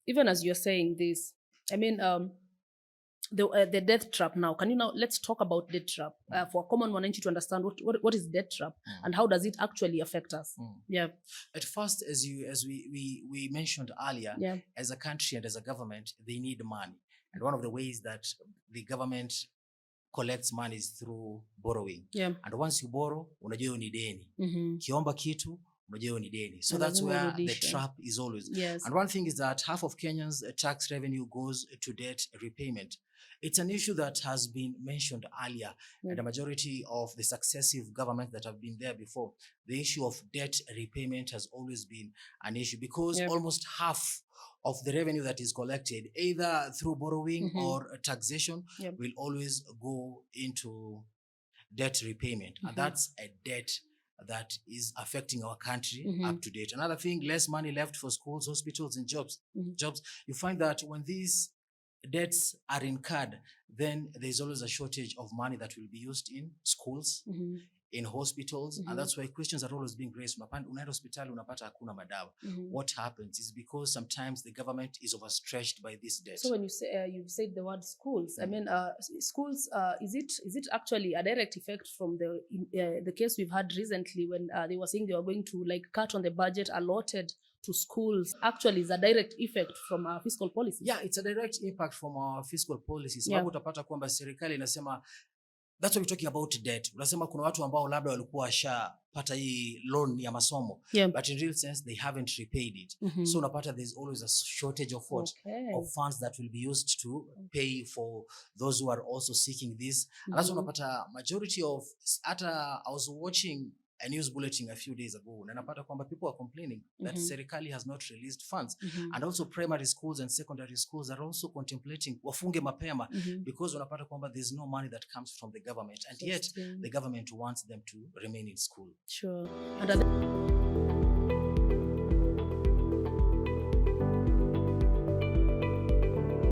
even as you're saying this, I mean, the death trap now. Can you now let's talk about death trap for a common wananchi to understand what is death trap and how does it actually affect us? Yeah. At first, as we mentioned earlier, as a country and as a government, they need money, and one of the ways that the government collects money is through borrowing. Yeah. And once you borrow, unajua ni deni. Kiomba kitu, unajua ni deni. So that's where the trap is always. Yes. And one thing is that half of Kenyans' tax revenue goes to debt repayment. It's an issue that has been mentioned earlier, and the majority of the successive governments that have been there before, the issue of debt repayment has always been an issue, because almost half of the revenue that is collected, either through borrowing or taxation, will always go into debt repayment. And that's a debt that is affecting our country up to date. Another thing, less money left for schools, hospitals, and jobs. You find that when these debts are incurred, then there's always a shortage of money that will be used in schools, in hospitals, and that's why questions are always being raised. Unaenda hospitali unapata hakuna madawa. What happens is because sometimes the government is overstretched by this debt. So when you say you've said the word schools, I mean, schools, is it actually a direct effect from the case we've had recently when they were saying they were going to like cut on the budget allotted to schools? Actually, is a direct effect from our fiscal policies. Yeah, it's a direct impact from our fiscal policies. Sababu utapata kwamba serikali inasema, that's what we're talking about debt. Unasema kuna watu ambao labda walikuwa washapata hii loan ya masomo, but in real sense they haven't repaid it. So unapata there's always a shortage of of funds that will be used to pay for those who are also seeking this. And that's unapata majority of, I was watching a news bulletin a few days ago, and napata kwamba people are complaining that serikali has not released funds. And also primary schools and secondary schools are also contemplating wafunge mapema, because unapata kwamba there's no money that comes from the government, and yet the government wants them to remain in school. Sure. And